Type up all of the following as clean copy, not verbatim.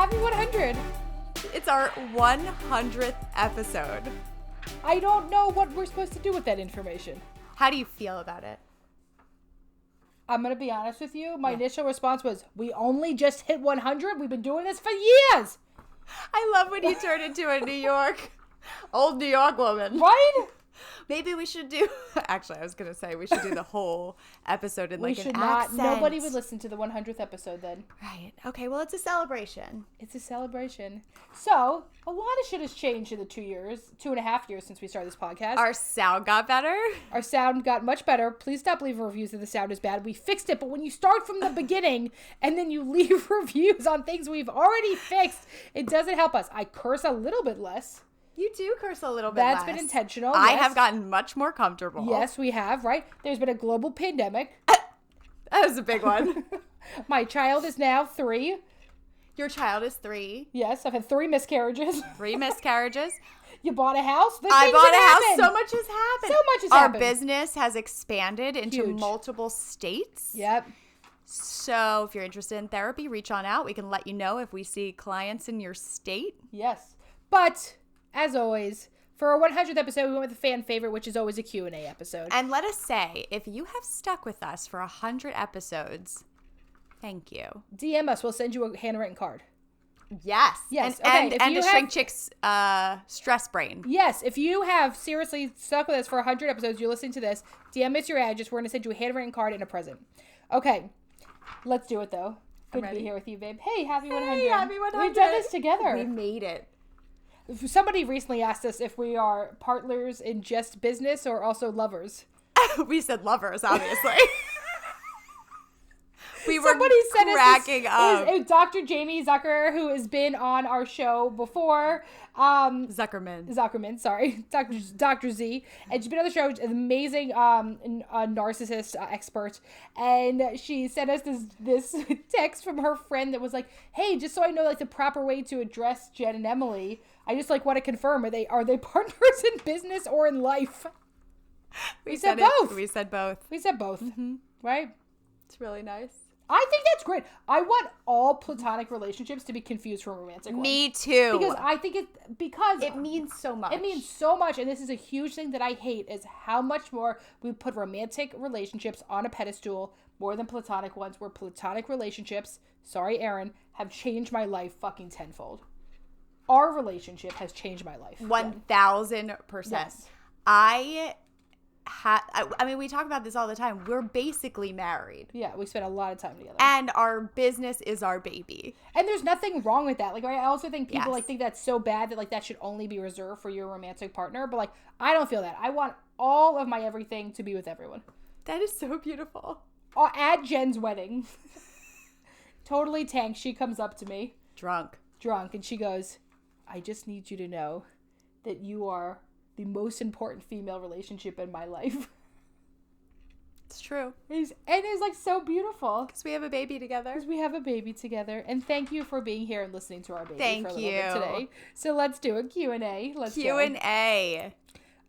Happy 100. It's our 100th episode. I don't know what we're supposed to do with that information. How do you feel about it? I'm going to be honest with you. My initial response was, we only just hit 100. We've been doing this for years. I love when you turn into a old New York woman. Right? Maybe we should do, actually, I was going to say we should do the whole episode in like an accent. Nobody would listen to the 100th episode then. Right. Okay, well, it's a celebration. It's a celebration. So, a lot of shit has changed in the 2.5 years since we started this podcast. Our sound got better. Our sound got much better. Please stop leaving reviews if the sound is bad. We fixed it, but when you start from the beginning and then you leave reviews on things we've already fixed, it doesn't help us. I curse a little bit less. You do curse a little bit less. That's been intentional. I have gotten much more comfortable. Yes, we have, right? There's been a global pandemic. That was a big one. My child is now 3. Your child is 3. Yes, I've had 3 miscarriages. 3 miscarriages. You bought a house? I bought a house. So much has happened. So much has happened. Our business has expanded into multiple states. Yep. So if you're interested in therapy, reach on out. We can let you know if we see clients in your state. Yes. But, as always, for our 100th episode, we went with a fan favorite, which is always a Q&A episode. And let us say, if you have stuck with us for 100 episodes, thank you. DM us. We'll send you a handwritten card. Yes. Yes. And Okay, a ShrinkChicks stress brain. Yes. If you have seriously stuck with us for 100 episodes, you're listening to this, DM us your address. We're going to send you a handwritten card and a present. Okay. Let's do it, though. Good to be here with you, babe. Hey, happy 100. Hey, happy 100. We've done this together. We made it. Somebody recently asked us if we are partners in just business or also lovers. We said lovers, obviously. Somebody said cracking up. It was Dr. Jamie Zucker, who has been on our show before. Zuckerman, sorry. Dr. Z. And she's been on the show. She's an amazing narcissist expert. And she sent us this text from her friend that was like, hey, just so I know like the proper way to address Jen and Emmalee, I just like want to confirm, are they partners in business or in life? We said both. We said both. Mm-hmm. Right? It's really nice. I think that's great. I want all platonic relationships to be confused from romantic ones. Me too. Because I think it means so much. It means so much, and this is a huge thing that I hate, is how much more we put romantic relationships on a pedestal more than platonic ones, where platonic relationships, sorry Aaron, have changed my life fucking tenfold. Our relationship has changed my life. 1,000%. Yes. I mean, we talk about this all the time. We're basically married. Yeah, we spend a lot of time together. And our business is our baby. And there's nothing wrong with that. Like, I also think people like think that's so bad that like that should only be reserved for your romantic partner. But like, I don't feel that. I want all of my everything to be with everyone. That is so beautiful. At Jen's wedding, totally tanked, she comes up to me. Drunk, and she goes, I just need you to know that you are the most important female relationship in my life. It's true. It's like so beautiful. Because we have a baby together. And thank you for being here and listening to our baby thank for a little you. bit today. So let's do a Q&A. Q&A.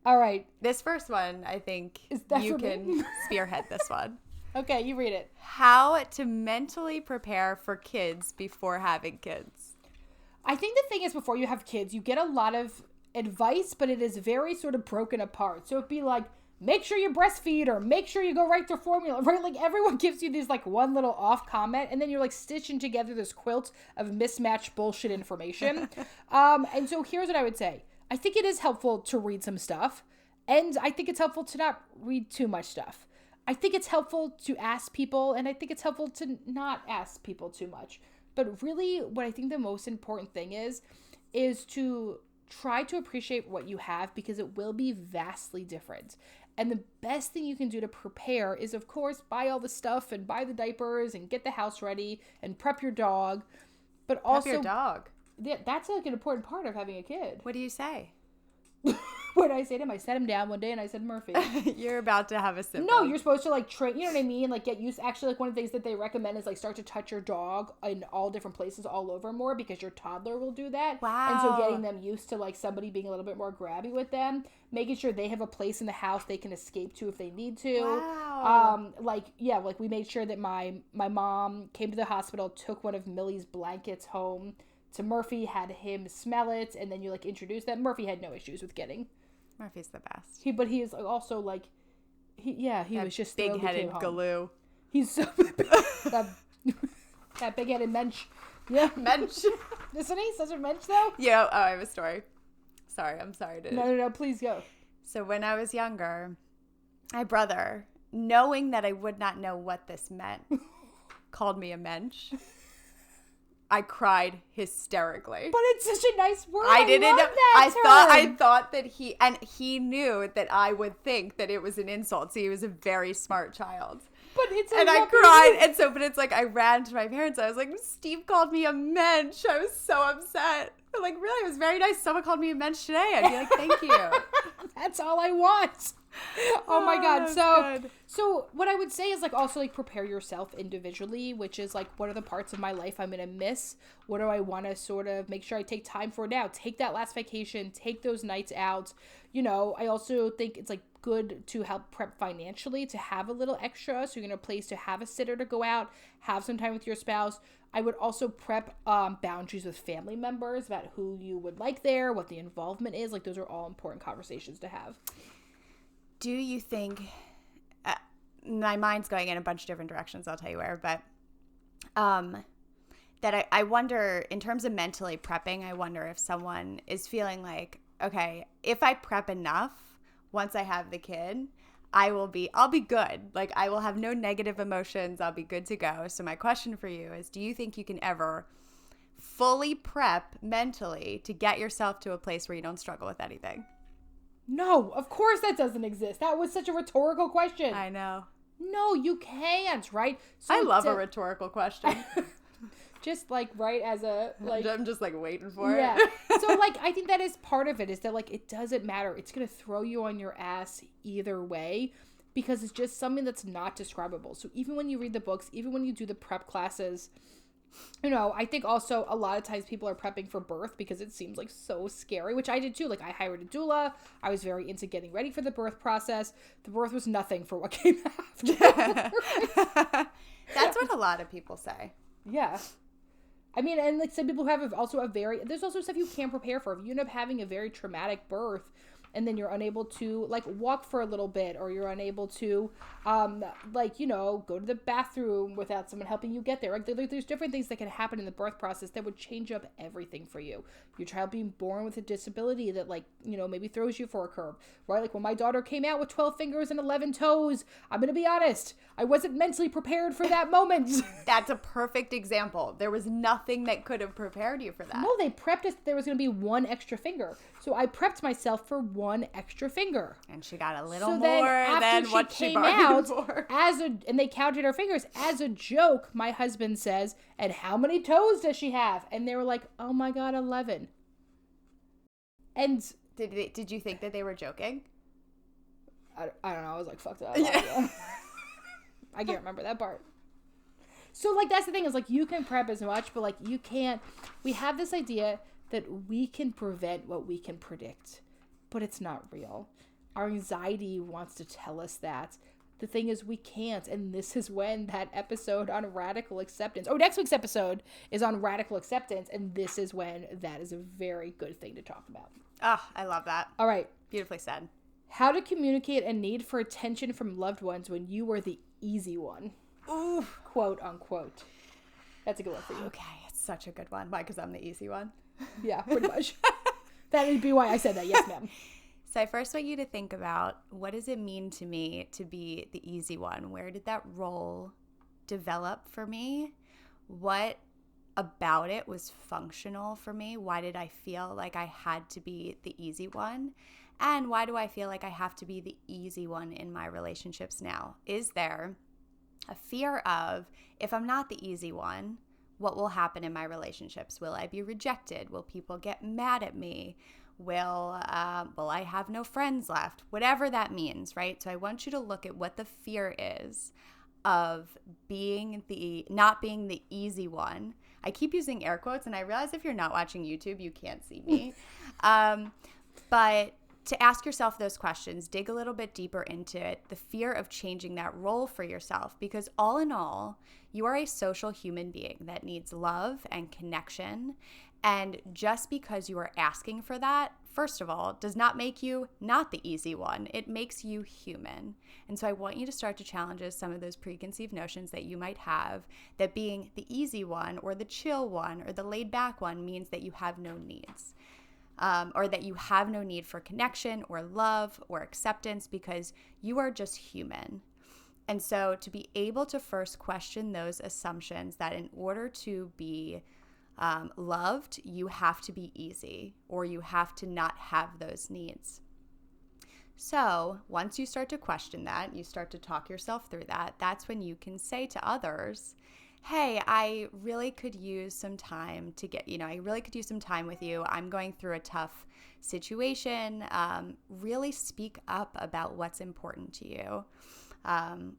All right. This first one, I think you can spearhead this one. Okay, you read it. How to mentally prepare for kids before having kids. I think the thing is, before you have kids, you get a lot of advice, but it is very sort of broken apart. So it'd be like, make sure you breastfeed, or make sure you go right through formula, right? Like, everyone gives you these like one little off comment, and then you're like stitching together this quilt of mismatched bullshit information. And so here's what I would say. I think it is helpful to read some stuff, and I think it's helpful to not read too much stuff. I think it's helpful to ask people, and I think it's helpful to not ask people too much. But really, what I think the most important thing is to try to appreciate what you have, because it will be vastly different. And the best thing you can do to prepare is, of course, buy all the stuff and buy the diapers and get the house ready and prep your dog. But also, prep your dog. Yeah, that's like an important part of having a kid. What do you say? What did I say to him? I sat him down one day and I said, Murphy. You're about to have a sibling. No, you're supposed to like train, you know what I mean? Like get used, actually like one of the things that they recommend is like start to touch your dog in all different places all over more, because your toddler will do that. Wow. And so getting them used to like somebody being a little bit more grabby with them, making sure they have a place in the house they can escape to if they need to. Wow. Like we made sure that my mom came to the hospital, took one of Millie's blankets home to Murphy, had him smell it, and then you like introduce that. Murphy had no issues with getting. Murphy's the best. But he is also like, he was just big-headed galoo. He's so that big-headed mensch. Yeah, mensch. Isn't he such a mensch though? Yeah. Oh, I have a story. Sorry, I'm sorry to. No, please go. So when I was younger, my brother, knowing that I would not know what this meant, called me a mensch. I cried hysterically. But it's such a nice word. I didn't love know. That I thought that he knew that I would think that it was an insult. So he was a very smart child. But it's I cried, and so, but it's like I ran to my parents. I was like, Steve called me a mensch. I was so upset. But like, really, it was very nice. Someone called me a mensch today. I'd be like, thank you. That's all I want. Oh my God. So what I would say is like also like prepare yourself individually, which is like, what are the parts of my life I'm going to miss? What do I want to sort of make sure I take time for now? Take that last vacation, take those nights out. You know, I also think it's like good to help prep financially, to have a little extra. So you're going to place to have a sitter to go out, have some time with your spouse. I would also prep boundaries with family members about who you would like there, what the involvement is. Like those are all important conversations to have. Do you think, my mind's going in a bunch of different directions, I'll tell you where, but that I wonder, in terms of mentally prepping, I wonder if someone is feeling like, okay, if I prep enough, once I have the kid, I'll be good. Like I will have no negative emotions. I'll be good to go. So my question for you is, do you think you can ever fully prep mentally to get yourself to a place where you don't struggle with anything? No, of course that doesn't exist. That was such a rhetorical question. I know. No, you can't, right? So I love a rhetorical question. Just like, right, as a, like... I'm just like waiting for it. So like, I think that is part of it, is that like, it doesn't matter. It's going to throw you on your ass either way, because it's just something that's not describable. So even when you read the books, even when you do the prep classes, you know, I think also a lot of times people are prepping for birth because it seems like so scary, which I did too. Like I hired a doula. I was very into getting ready for the birth process. The birth was nothing for what came after. That's what a lot of people say. Yeah. I mean, and like some people have also there's also stuff you can't prepare for. If you end up having a very traumatic birth, and then you're unable to like walk for a little bit, or you're unable to like, you know, go to the bathroom without someone helping you get there. Like there's different things that can happen in the birth process that would change up everything for you. Your child being born with a disability that, like, you know, maybe throws you for a curve, right? Like when my daughter came out with 12 fingers and 11 toes, I'm going to be honest, I wasn't mentally prepared for that moment. That's a perfect example. There was nothing that could have prepared you for that. No, they prepped us. There was going to be one extra finger. So I prepped myself for one extra finger. And she got a little more than what she bargained for. And they counted her fingers. As a joke, my husband says, and how many toes does she have? And they were like, oh my God, 11. And did you think that they were joking? I don't know. I was like, fuck that. Yeah. I can't remember that part. So, like, that's the thing is, like, you can prep as much, but, like, you can't. We have this idea that we can prevent what we can predict, but it's not real. Our anxiety wants to tell us that. The thing is, we can't, and this is when that episode on radical acceptance, next week's episode is on radical acceptance, and this is when that is a very good thing to talk about. Oh, I love that. All right. Beautifully said. How to communicate a need for attention from loved ones when you were the easy one. Ooh. Quote, unquote. That's a good one for you. Okay, it's such a good one. Why? Because I'm the easy one? Yeah, pretty much. That would be why I said that. Yes, ma'am. So I first want you to think about, what does it mean to me to be the easy one? Where did that role develop for me? What about it was functional for me? Why did I feel like I had to be the easy one? And why do I feel like I have to be the easy one in my relationships now? Is there a fear of, if I'm not the easy one, what will happen in my relationships? Will I be rejected? Will people get mad at me? Will I have no friends left? Whatever that means, right? So I want you to look at what the fear is of not being the easy one. I keep using air quotes, and I realize if you're not watching YouTube, you can't see me. But to ask yourself those questions, dig a little bit deeper into it, the fear of changing that role for yourself, because all in all, you are a social human being that needs love and connection. And just because you are asking for that, first of all, does not make you not the easy one. It makes you human. And so I want you to start to challenge some of those preconceived notions that you might have, that being the easy one or the chill one or the laid back one means that you have no needs. Or that you have no need for connection or love or acceptance, because you are just human. And so to be able to first question those assumptions that in order to be loved, you have to be easy, or you have to not have those needs. So once you start to question that, you start to talk yourself through that, that's when you can say to others, hey, I really could use some time I really could use some time with you. I'm going through a tough situation. Really speak up about what's important to you,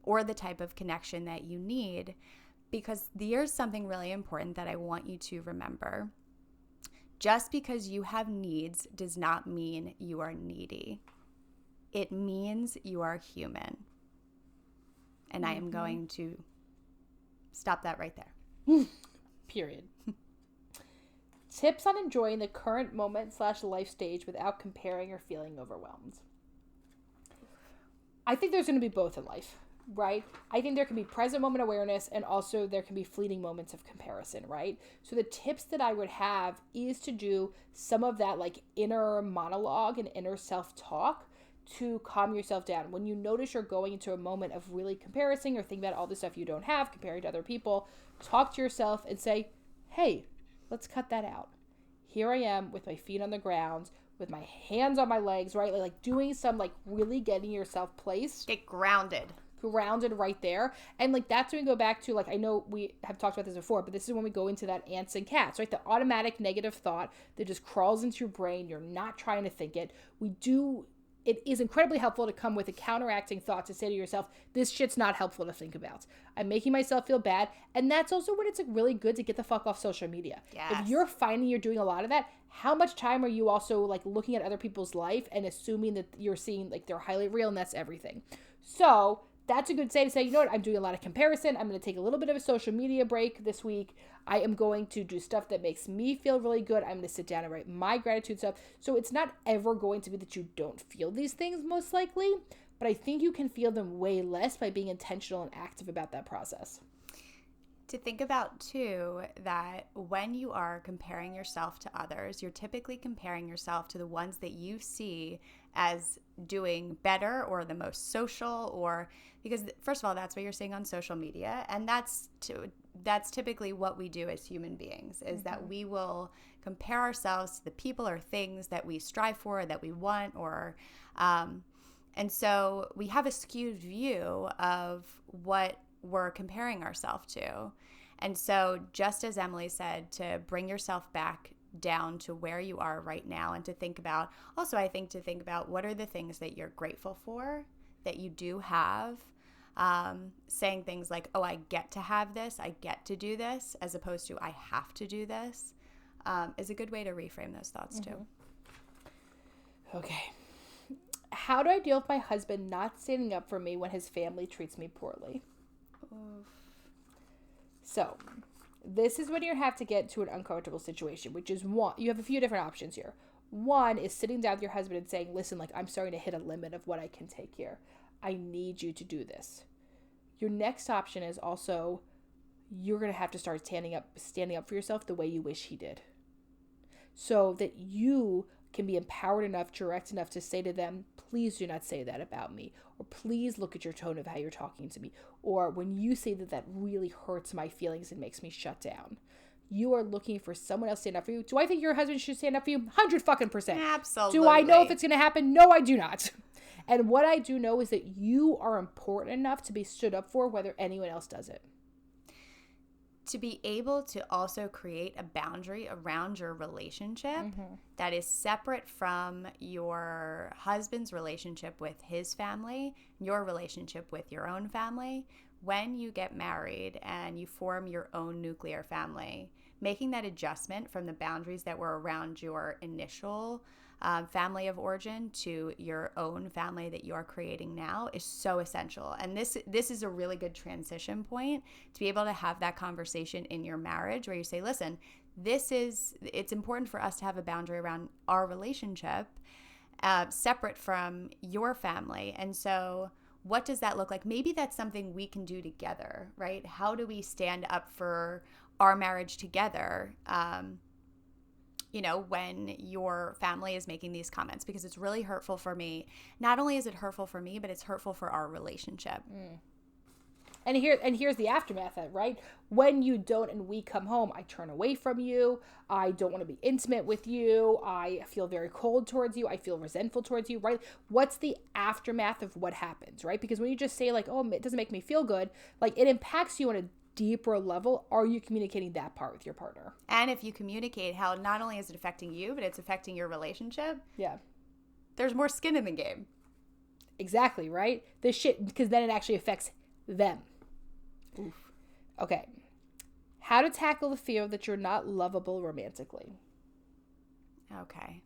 or the type of connection that you need, because there's something really important that I want you to remember. Just because you have needs does not mean you are needy. It means you are human. And I am going to stop that right there. Period. Tips on enjoying the current moment / life stage without comparing or feeling overwhelmed. I think there's going to be both in life, right? I think there can be present moment awareness, and also there can be fleeting moments of comparison, right? So the tips that I would have is to do some of that like inner monologue and inner self-talk to calm yourself down. When you notice you're going into a moment of really comparison or thinking about all the stuff you don't have, comparing to other people, talk to yourself and say, hey, let's cut that out. Here I am with my feet on the ground, with my hands on my legs, right? Like doing some like really getting yourself placed. Get grounded Right there. And like that's when we go back to, like, I know we have talked about this before, but this is when we go into that ants and cats, right? The automatic negative thought that just crawls into your brain. You're not trying to think it. It is incredibly helpful to come with a counteracting thought to say to yourself, this shit's not helpful to think about. I'm making myself feel bad. And that's also when it's like really good to get the fuck off social media. Yes. If you're finding you're doing a lot of that, how much time are you also like looking at other people's life and assuming that you're seeing like they're highly real and that's everything? So that's a good say to say, you know what, I'm doing a lot of comparison. I'm going to take a little bit of a social media break this week. I am going to do stuff that makes me feel really good. I'm going to sit down and write my gratitude stuff. So it's not ever going to be that you don't feel these things, most likely, but I think you can feel them way less by being intentional and active about that process. To think about too, that when you are comparing yourself to others, you're typically comparing yourself to the ones that you see as doing better or the most social, or because first of all, that's what you're seeing on social media. And that's typically what we do as human beings, is that we will compare ourselves to the people or things that we strive for, that we want, or and so we have a skewed view of what we're comparing ourselves to. And so just as Emmalee said, to bring yourself back down to where you are right now, and to think about, also I think to think about what are the things that you're grateful for, that you do have, saying things like, oh, I get to have this, I get to do this, as opposed to I have to do this, is a good way to reframe those thoughts too. Okay. How do I deal with my husband not standing up for me when his family treats me poorly? So this is when you have to get to an uncomfortable situation, which is one, you have a few different options here. One is sitting down with your husband and saying, listen, like, I'm starting to hit a limit of what I can take here. I need you to do this. Your next option is also, you're going to have to start standing up for yourself the way you wish he did. So that you can be empowered enough, direct enough to say to them, please do not say that about me, or please look at your tone of how you're talking to me, or when you say that really hurts my feelings and makes me shut down. You are looking for someone else to stand up for you. Do I think your husband should stand up for you? 100%. Absolutely. Do I know if it's going to happen? No, I do not. And what I do know is that you are important enough to be stood up for, whether anyone else does it. To be able to also create a boundary around your relationship that is separate from your husband's relationship with his family, your relationship with your own family. When you get married and you form your own nuclear family, making that adjustment from the boundaries that were around your initial family of origin to your own family that you're creating now is so essential. And this is a really good transition point to be able to have that conversation in your marriage where you say, listen, it's important for us to have a boundary around our relationship separate from your family. And so what does that look like? Maybe that's something we can do together, right? How do we stand up for our marriage together? When your family is making these comments, because it's really hurtful for me. Not only is it hurtful for me, but it's hurtful for our relationship. And here's the aftermath of it, right? When you don't and we come home, I turn away from you. I don't want to be intimate with you. I feel very cold towards you. I feel resentful towards you, right? What's the aftermath of what happens, right? Because when you just say like, oh, it doesn't make me feel good, like it impacts you on a deeper level. Are you communicating that part with your partner? And if you communicate how not only is it affecting you, but it's affecting your relationship, there's more skin in the game. Exactly, right? This shit, because then it actually affects them. Oof. Okay. How to tackle the fear that you're not lovable romantically. Okay.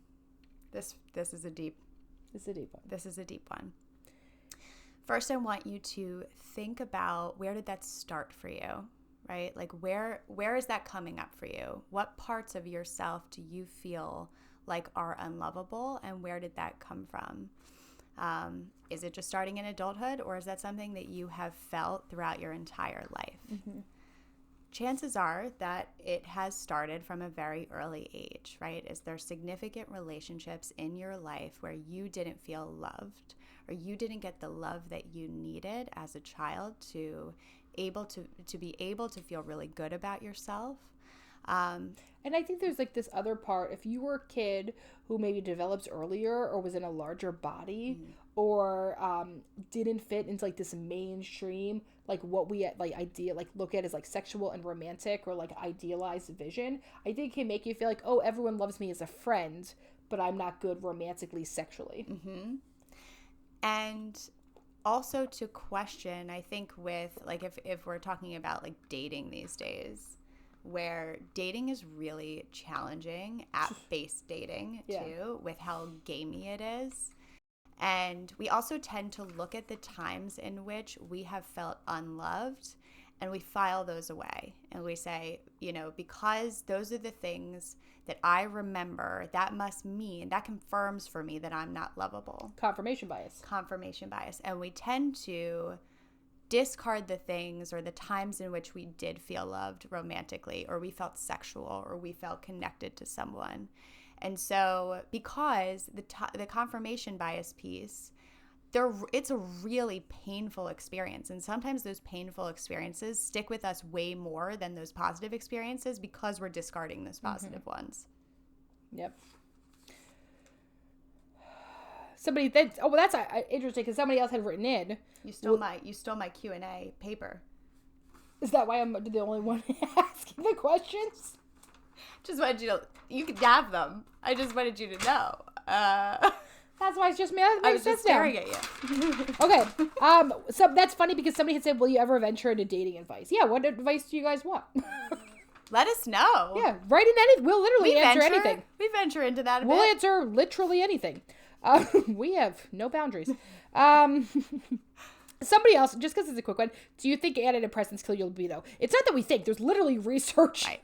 This is a deep one. This is a deep one. First, I want you to think about, where did that start for you, right? Like where is that coming up for you? What parts of yourself do you feel like are unlovable, and where did that come from? Is it just starting in adulthood, or is that something that you have felt throughout your entire life? Mm-hmm. Chances are that it has started from a very early age, right? Is there significant relationships in your life where you didn't feel loved, or you didn't get the love that you needed as a child to be able to feel really good about yourself? And I think there's like this other part. If you were a kid who maybe develops earlier or was in a larger body or didn't fit into like this mainstream, like what we look at as like sexual and romantic or like idealized vision, I think it can make you feel like, oh, everyone loves me as a friend, but I'm not good romantically, sexually. Mm-hmm. And also to question, I think with like if we're talking about like dating these days, where dating is really challenging, app-based dating too, with how gamey it is. And we also tend to look at the times in which we have felt unloved and we file those away. And we say, because those are the things that I remember, that must mean, that confirms for me that I'm not lovable. Confirmation bias. And we tend to discard the things or the times in which we did feel loved romantically, or we felt sexual, or we felt connected to someone. And so because the confirmation bias piece, it's a really painful experience. And sometimes those painful experiences stick with us way more than those positive experiences because we're discarding those positive ones. Yep. That's interesting, because somebody else had written in. You stole my Q&A paper. Is that why I'm the only one asking the questions? Just wanted you could have them. I just wanted you to know. That's why it's just me. I was just staring at you. Okay. So that's funny, because somebody had said, will you ever venture into dating advice? Yeah. What advice do you guys want? Let us know. Yeah. Write in anything. We'll literally answer anything. We venture into that a bit. We'll answer literally anything. We have no boundaries. Somebody else, just because it's a quick one, do you think antidepressants kill your libido? It's not that we think. There's literally research. Right.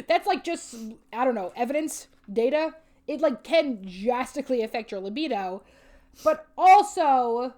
That's like just, I don't know, evidence, data. It like can drastically affect your libido. But also,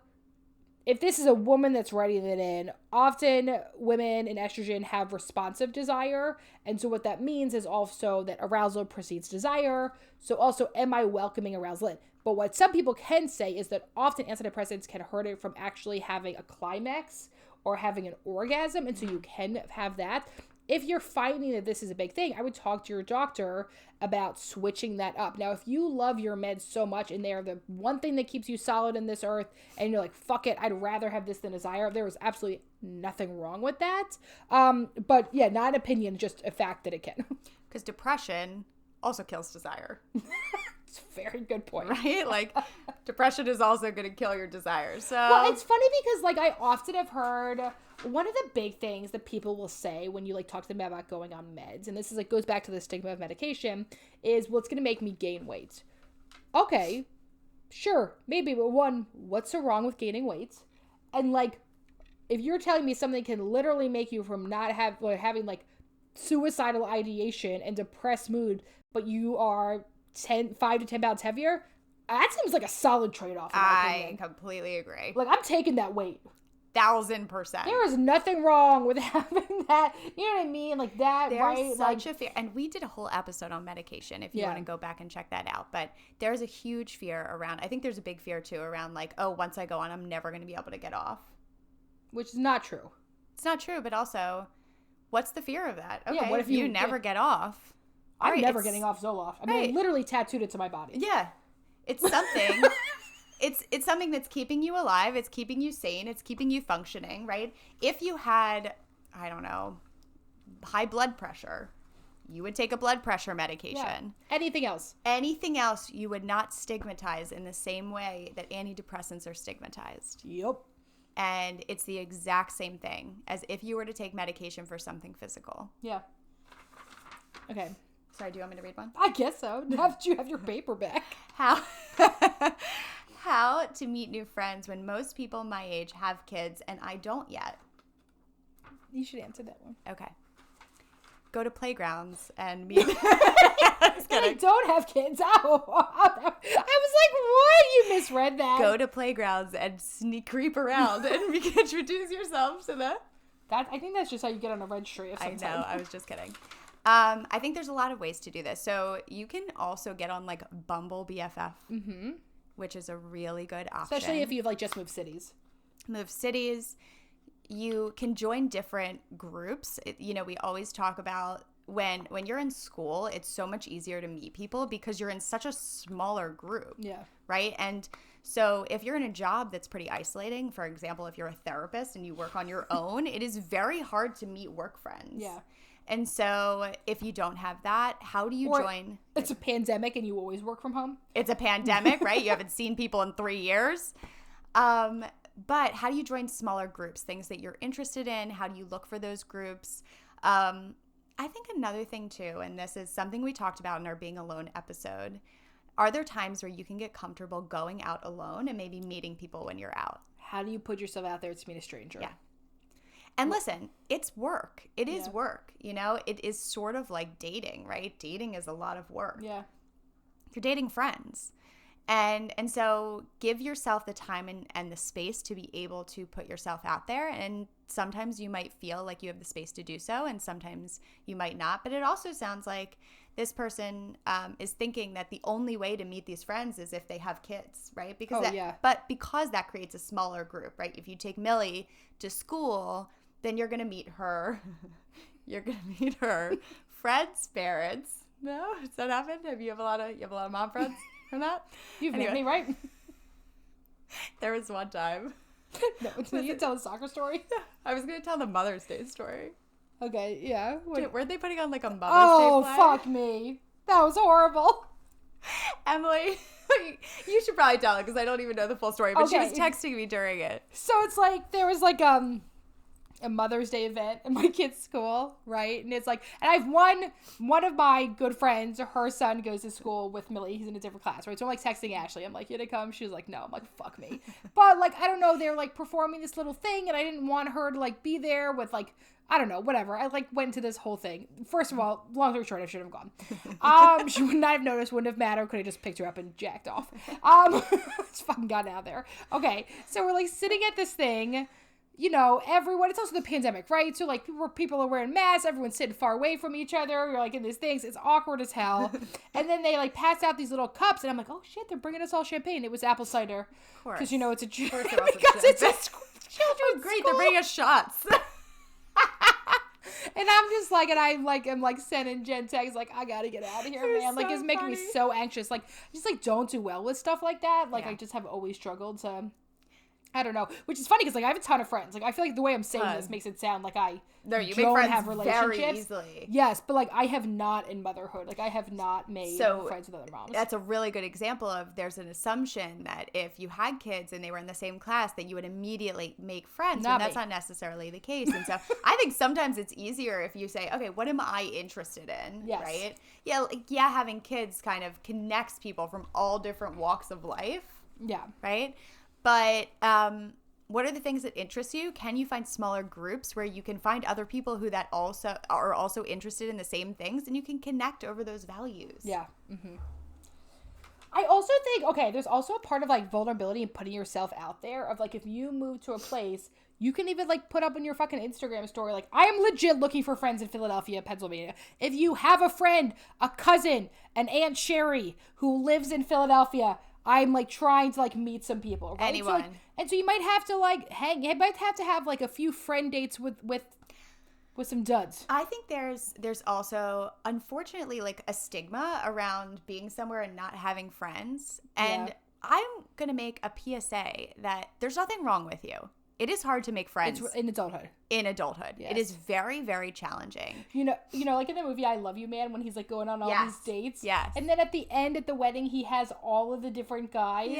if this is a woman that's writing it in, often women in estrogen have responsive desire. And so what that means is also that arousal precedes desire. So also, am I welcoming arousal in? But what some people can say is that often antidepressants can hurt it from actually having a climax or having an orgasm. And so you can have that. If you're finding that this is a big thing, I would talk to your doctor about switching that up. Now, if you love your meds so much and they are the one thing that keeps you solid in this earth, and you're like, fuck it, I'd rather have this than desire, there is absolutely nothing wrong with that. But yeah, not an opinion, just a fact that it can. Because depression also kills desire. It's a very good point. Right? Like, depression is also going to kill your desire. So, well, it's funny because, like, I often have heard one of the big things that people will say when you, like, talk to them about going on meds, and this is, like, goes back to the stigma of medication, is, well, it's going to make me gain weight. okay, sure, maybe, but one, what's so wrong with gaining weight? And like, if you're telling me something can literally make you from not having like suicidal ideation and depressed mood, but you are 5 to 10 pounds heavier, that seems like a solid trade-off. I completely agree. Like, I'm taking that weight. 1000%. There is nothing wrong with having that. You know what I mean? Like that, there's right? Such a fear. And we did a whole episode on medication if you want to go back and check that out. But there's a huge fear around, I think there's a big fear too around like, oh, once I go on, I'm never going to be able to get off. Which is not true. It's not true, but also, what's the fear of that? Okay, yeah, what if you never get off? I'm never getting off Zoloft. I mean, I literally tattooed it to my body. Yeah. It's something... It's something that's keeping you alive. It's keeping you sane. It's keeping you functioning, right? If you had, I don't know, high blood pressure, you would take a blood pressure medication. Yeah. Anything else? Anything else you would not stigmatize in the same way that antidepressants are stigmatized. Yep. And it's the exact same thing as if you were to take medication for something physical. Yeah. Okay. Sorry, do you want me to read one? I guess so. Do you have your paper back? How to meet new friends when most people my age have kids and I don't yet. You should answer that one. Okay. Go to playgrounds and meet. I don't have kids. Oh, I was like, what? You misread that. Go to playgrounds and creep around and introduce yourself to them. I think that's just how you get on a registry of some type. I know. I was just kidding. I think there's a lot of ways to do this. So you can also get on like Bumble BFF. Mm-hmm. Which is a really good option. Especially if you've like just moved cities. Move cities. You can join different groups. We always talk about when you're in school, it's so much easier to meet people because you're in such a smaller group. Yeah. Right? And so if you're in a job that's pretty isolating, for example, if you're a therapist and you work on your own, it is very hard to meet work friends. Yeah. And so if you don't have that, how do you join? It's a pandemic and you always work from home. It's a pandemic, right? You haven't seen people in 3 years. But how do you join smaller groups, things that you're interested in? How do you look for those groups? I think another thing too, and this is something we talked about in our Being Alone episode, are there times where you can get comfortable going out alone and maybe meeting people when you're out? How do you put yourself out there to meet a stranger? Yeah. And listen, it's work. It is work, It is sort of like dating, right? Dating is a lot of work. Yeah. You're dating friends. And so give yourself the time and the space to be able to put yourself out there. And sometimes you might feel like you have the space to do so, and sometimes you might not. But it also sounds like this person is thinking that the only way to meet these friends is if they have kids, right? Because because that creates a smaller group, right? If you take Millie to school, then you're gonna meet her. You're gonna meet her friends' parents. No, does that happen? You have a lot of mom friends from that? You've met me, right? There was one time. No, you can tell a soccer story. I was gonna tell the Mother's Day story. Okay, yeah. Weren't they putting on like a Mother's Day Oh, play? fuck me. That was horrible. Emily, you should probably tell it because I don't even know the full story, but she was texting me during it. So it's like, there was like a Mother's Day event at my kid's school, right? And it's like, and I have one of my good friends, her son goes to school with Millie. He's in a different class, right? So I'm like texting Ashley. I'm like, you gonna come? She was like, no. I'm like, fuck me. But like, I don't know. They're like performing this little thing, and I didn't want her to like be there with like, I don't know, whatever. I like went into this whole thing. First of all, long story short, I should have gone. She would not have noticed, wouldn't have mattered. Could have just picked her up and jacked off. Just fucking gotten out there. Okay, so we're like sitting at this thing. Everyone, it's also the pandemic, right? So, like, people are wearing masks, everyone's sitting far away from each other, you're, like, in these things, it's awkward as hell, and then they, like, pass out these little cups, and I'm like, oh, shit, they're bringing us all champagne. It was apple cider. Of course. Because, it's a because it's a children's great, school. They're bringing us shots. And I'm just like, and I'm like sending Jen texts, like, I gotta get out of here, man. Like, it's making me so anxious. Like, I just, like, don't do well with stuff like that. Like, I just have always struggled to... I don't know, which is funny because like I have a ton of friends. Like I feel like the way I'm saying this makes it sound like I No, you don't make friends have relationships very easily. Yes, but like I have not in motherhood. Like I have not made friends with other moms. That's a really good example of there's an assumption that if you had kids and they were in the same class that you would immediately make friends, and that's not necessarily the case. And so I think sometimes it's easier if you say, okay, what am I interested in? Yes. Right? Yeah, like, yeah, having kids kind of connects people from all different walks of life. Yeah. Right? But what are the things that interest you? Can you find smaller groups where you can find other people who that also are also interested in the same things, and you can connect over those values? Yeah. Mm-hmm. I also think, okay, there's also a part of like vulnerability and putting yourself out there of like if you move to a place, you can even like put up on your fucking Instagram story like I am legit looking for friends in Philadelphia, Pennsylvania. If you have a friend, a cousin, an Aunt Sherry who lives in Philadelphia, I'm like trying to like meet some people, right? Anyone. So you might have to like you might have to have like a few friend dates with some duds. I think there's also unfortunately like a stigma around being somewhere and not having friends. And I'm going to make a PSA that there's nothing wrong with you. It is hard to make friends in adulthood. Yes. It is very, very challenging. You know, like in the movie I Love You, Man, when he's like going on all these dates. Yes. And then at the end, at the wedding, he has all of the different guys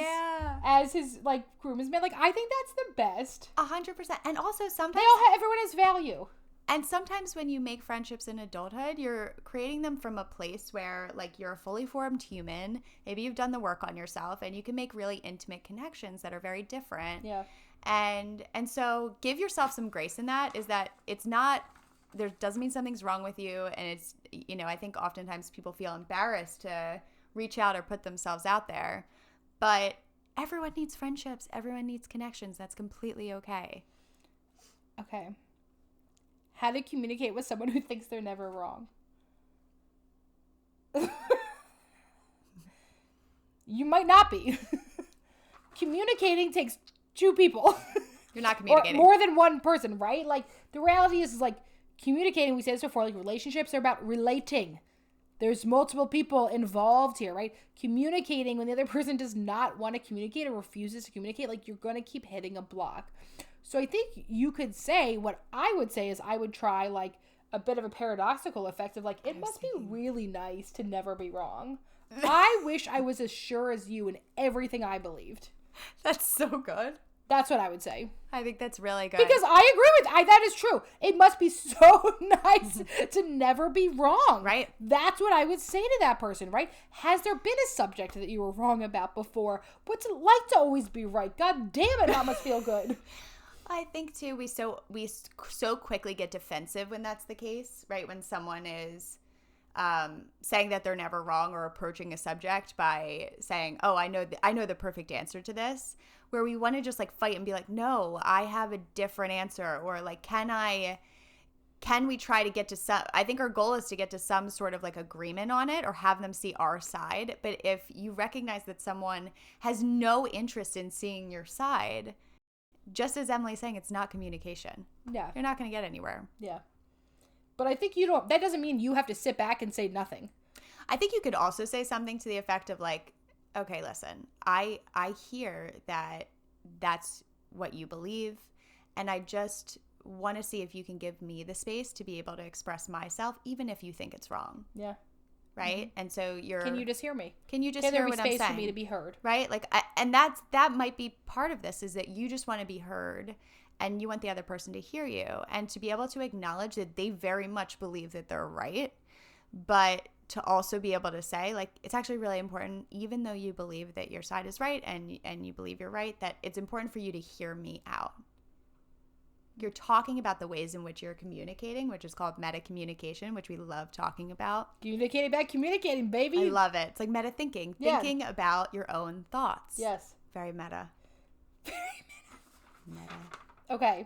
as his like groomsmen. Like I think that's the best. 100%. And also sometimes everyone has value. And sometimes when you make friendships in adulthood, you're creating them from a place where like you're a fully formed human. Maybe you've done the work on yourself and you can make really intimate connections that are very different. Yeah. And so give yourself some grace in that, is that it's not, there doesn't mean something's wrong with you. And it's, you know, I think oftentimes people feel embarrassed to reach out or put themselves out there. But everyone needs friendships. Everyone needs connections. That's completely okay. Okay. How to communicate with someone who thinks they're never wrong. You might not be. Communicating takes two people. You're not communicating. Or more than one person, right? Like, the reality is like, communicating, we said this before, like, relationships are about relating. There's multiple people involved here, right? Communicating when the other person does not want to communicate or refuses to communicate, like, you're going to keep hitting a block. So I think you could say, what I would say is I would try, like, a bit of a paradoxical effect of, like, it must be really nice to never be wrong. I wish I was as sure as you in everything I believed. That's so good. That's what I would say. I think that's really good. Because I agree with that is true. It must be so nice to never be wrong. Right. That's what I would say to that person, right? Has there been a subject that you were wrong about before? What's it like to always be right? God damn it, that must feel good. I think too, we so quickly get defensive when that's the case, right? When someone is saying that they're never wrong or approaching a subject by saying, "Oh, I know the perfect answer to this," where we want to just like fight and be like, "No, I have a different answer," or like, "Can we try to get to some?" I think our goal is to get to some sort of like agreement on it or have them see our side. But if you recognize that someone has no interest in seeing your side, just as Emilee's saying, it's not communication. Yeah. You're not going to get anywhere. Yeah. But I think that doesn't mean you have to sit back and say nothing. I think you could also say something to the effect of like, okay, listen, I hear that that's what you believe, and I just want to see if you can give me the space to be able to express myself, even if you think it's wrong. Yeah. Right? Mm-hmm. And so Can you just hear me? Can you just hear what I'm saying? Can there be space for me to be heard? Right? Like, and that might be part of this, is that you just want to be heard and you want the other person to hear you and to be able to acknowledge that they very much believe that they're right, but to also be able to say, like, it's actually really important, even though you believe that your side is right and you believe you're right, that it's important for you to hear me out. You're talking about the ways in which you're communicating, which is called meta communication, which we love talking about. Communicating back, communicating, baby. I love it. It's like meta thinking. Yeah. Thinking about your own thoughts. Yes. Very meta. Very meta. Meta. Okay.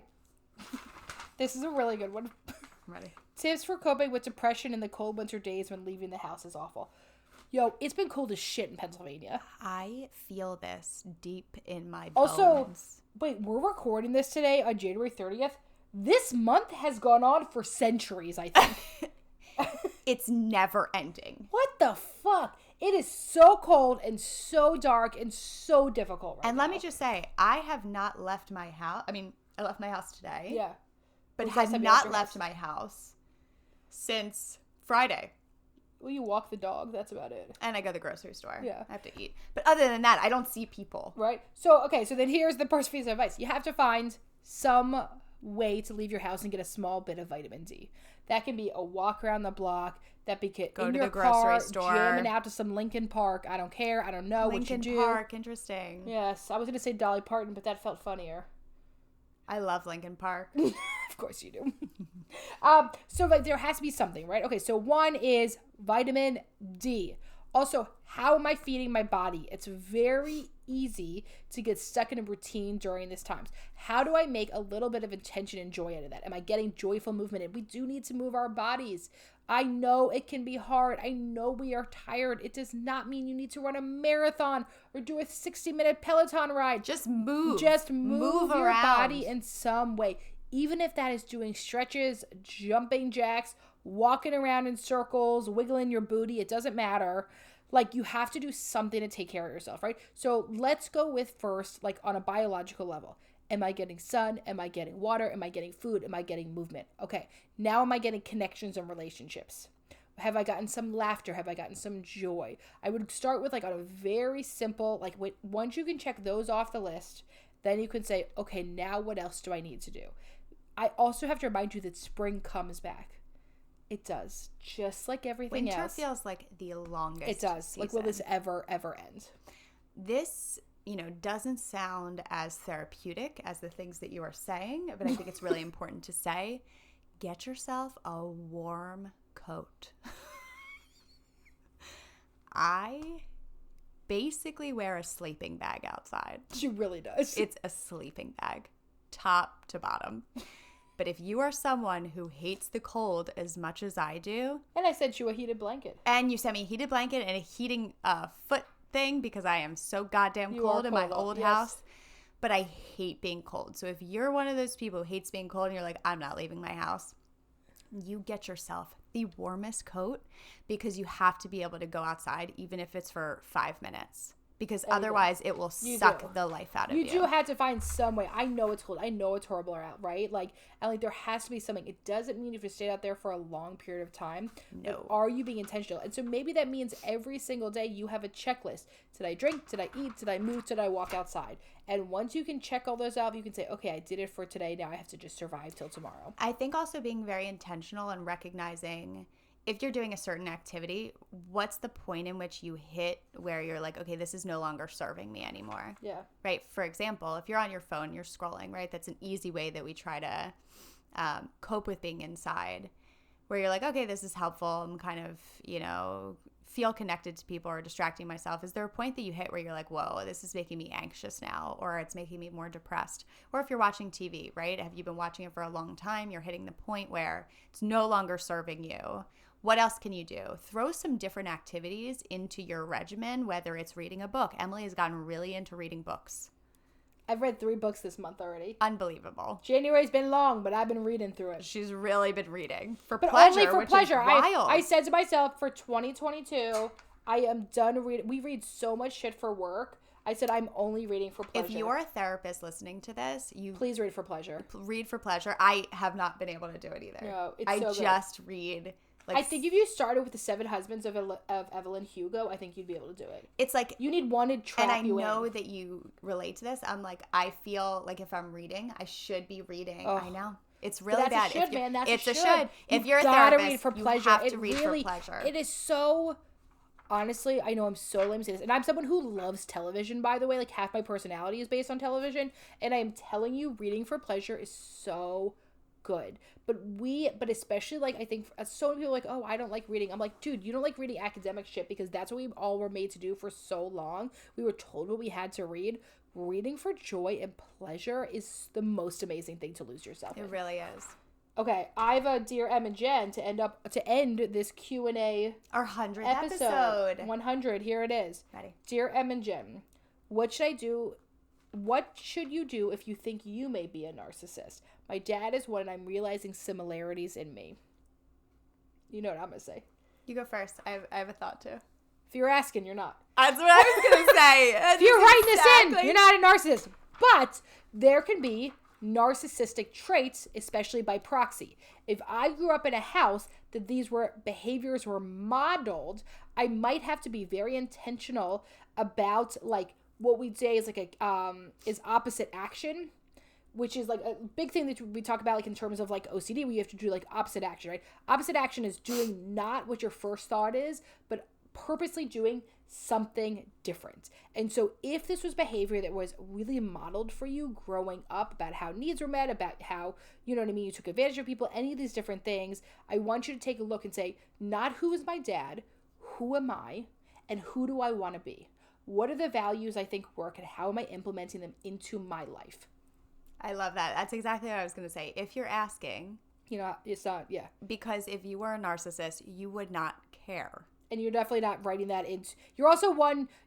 This is a really good one. I'm ready. Tips for coping with depression in the cold winter days when leaving the house is awful. Yo, it's been cold as shit in Pennsylvania. I feel this deep in my bones. Also, wait, we're recording this today on January 30th. This month has gone on for centuries, I think. It's never ending. What the fuck? It is so cold and so dark and so difficult right And now. let me just say, I have not left my house. I mean, I left my house today. Yeah. But When's the last have time you not your left house? my house since Friday. Well, you walk the dog. That's about it. And I go to the grocery store. Yeah. I have to eat. But other than that, I don't see people. Right? So, okay, so then here's the first piece of advice. You have to find some way to leave your house and get a small bit of vitamin D. That can be a walk around the block. That be Go in to your the grocery car, store. jamming out to some Lincoln Park. I don't care. I don't know what you do. Lincoln Park, interesting. Yes, I was going to say Dolly Parton, but that felt funnier. I love Lincoln Park. Of course you do. So like there has to be something, right? Okay, so one is vitamin D. Also, how am I feeding my body? It's very easy to get stuck in a routine during this times. How do I make a little bit of intention and joy out of that? Am I getting joyful movement? And we do need to move our bodies. I know it can be hard. I know we are tired. It does not mean you need to run a marathon or do a 60-minute Peloton ride. Just move. Just move your around. body in some way. Even if that is doing stretches, jumping jacks, walking around in circles, wiggling your booty, it doesn't matter. Like, you have to do something to take care of yourself, right? So let's go with first, like on a biological level. Am I getting sun? Am I getting water? Am I getting food? Am I getting movement? Okay, now am I getting connections and relationships? Have I gotten some laughter? Have I gotten some joy? I would start with like on a very simple, like once you can check those off the list, then you can say, okay, now what else do I need to do? I also have to remind you that spring comes back. It does. Just like everything Winter else. feels like the longest It does. season. Like, will this ever end? This, doesn't sound as therapeutic as the things that you are saying, but I think it's really important to say, get yourself a warm coat. I basically wear a sleeping bag outside. She really does. It's a sleeping bag, top to bottom. But if you are someone who hates the cold as much as I do, and I sent you a heated blanket. and you sent me a heated blanket and a heating foot thing because I am so goddamn cold in my old house, but I hate being cold. So if you're one of those people who hates being cold and you're like, I'm not leaving my house, you get yourself the warmest coat because you have to be able to go outside even if it's for 5 minutes. Because otherwise it will suck the life out of you. You do have to find some way. I know it's cold. I know it's horrible out, right? Like, and like there has to be something. It doesn't mean if you stay out there for a long period of time. No. But are you being intentional? And so maybe that means every single day you have a checklist. Did I drink? Did I eat? Did I move? Did I walk outside? And once you can check all those off, you can say, okay, I did it for today. Now I have to just survive till tomorrow. I think also being very intentional and recognizing if you're doing a certain activity, what's the point in which you hit where you're like, okay, this is no longer serving me anymore? Yeah. Right? For example, if you're on your phone, you're scrolling, right? That's an easy way that we try to cope with being inside, where you're like, okay, this is helpful. I'm kind of, feel connected to people or distracting myself. Is there a point that you hit where you're like, whoa, this is making me anxious now, or it's making me more depressed? Or if you're watching TV, right? Have you been watching it for a long time? You're hitting the point where it's no longer serving you. What else can you do? Throw some different activities into your regimen, whether it's reading a book. Emmalee has gotten really into reading books. I've read 3 books this month already. Unbelievable. January's been long, but I've been reading through it. She's really been reading for But pleasure, only for which pleasure. is wild. I said to myself, for 2022, I am done reading. We read so much shit for work. I said I'm only reading for pleasure. If you're a therapist listening to this, please read for pleasure. Read for pleasure. I have not been able to do it either. No, it's I so good. just read. I think if you started with the 7 Husbands of Evelyn Hugo, I think you'd be able to do it. It's like you need one to trap you in. And I know that you relate to this. I'm like, I feel like if I'm reading, I should be reading. Oh. I know. It's really But that's bad. A should, man. That's it's a should. If you're a gotta therapist, read for pleasure. You have to it read really, for pleasure. It is so. Honestly, I know I'm so lame to say this, and I'm someone who loves television, by the way. Like, half my personality is based on television, and I am telling you, reading for pleasure is so good. But especially, like, I think so many people are like, oh, I don't like reading. I'm like, dude, you don't like reading academic shit because that's what we all were made to do for so long. We were told what we had to read. Reading for joy and pleasure is the most amazing thing to lose yourself in. It really is. Okay, I have a Dear Em and Jen to end this Q&A Our 100th episode. 100, here it is. Ready. Dear Em and Jen, what should you do if you think you may be a narcissist? My dad is one and I'm realizing similarities in me. You know what I'm going to say. You go first. I have a thought too. If you're asking, you're not. That's what I was going to say. If you're writing this in, you're not a narcissist. But there can be narcissistic traits, especially by proxy. If I grew up in a house that these behaviors were modeled, I might have to be very intentional about like what we'd say is like is opposite action, which is like a big thing that we talk about like in terms of like OCD, where you have to do like opposite action, right? Opposite action is doing not what your first thought is, but purposely doing something different. And so if this was behavior that was really modeled for you growing up about how needs were met, about how, you know what I mean, you took advantage of people, any of these different things, I want you to take a look and say, not who is my dad, who am I, and who do I want to be? What are the values I think work, and how am I implementing them into my life? I love that. That's exactly what I was going to say. If you're asking, you know, it's not, yeah. Because if you were a narcissist, you would not care. And you're definitely not writing that into... You're also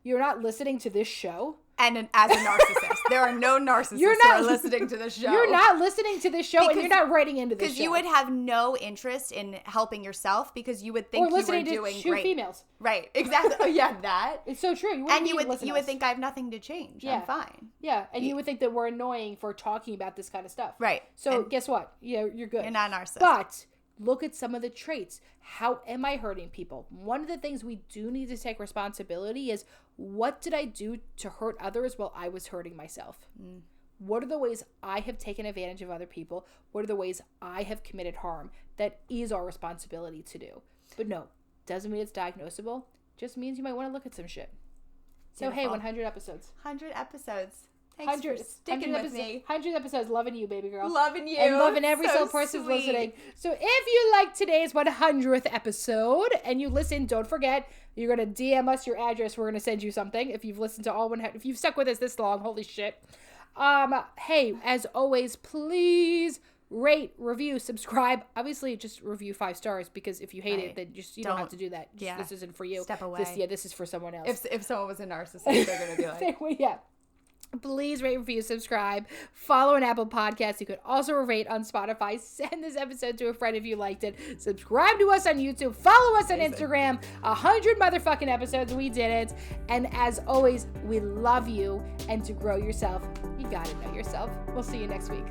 you're not listening to this show. And as a narcissist. There are no narcissists who are listening to this show. You're not listening to this show, and you're not writing into this show. Because you would have no interest in helping yourself, because you would think you were doing great. Or listening to two females. Right, exactly. Oh, yeah, that. It's so true. You would think I have nothing to change. Yeah. I'm fine. Yeah, and you would think that we're annoying for talking about this kind of stuff. Right. So guess what? Yeah, you're good. You're not a narcissist. But... look at some of the traits. How am I hurting people? One of the things we do need to take responsibility is, what did I do to hurt others while I was hurting myself? What are the ways I have taken advantage of other people? What are the ways I have committed harm? That is our responsibility to do. But no, doesn't mean it's diagnosable. Just means you might want to look at some shit. So hey, 100 episodes. 100 episodes. Thanks for sticking with me. 100 episodes. Loving you, baby girl. Loving you. And loving every single person listening. So if you like today's 100th episode and you listen, don't forget, you're going to DM us your address. We're going to send you something. If you've listened to all 100, if you've stuck with us this long, holy shit. Hey, as always, please rate, review, subscribe. Obviously, just review 5 stars, because if you hate it, then you don't have to do that. This isn't for you. Step away. This is for someone else. If someone was a narcissist, they're going to be like... yeah. Please rate, review, subscribe, follow on Apple Podcasts. You could also rate on Spotify. Send this episode to a friend if you liked it. Subscribe to us on YouTube. Follow us on Instagram. 100 motherfucking episodes. We did it. And as always, we love you. And to grow yourself, you gotta know yourself. We'll see you next week.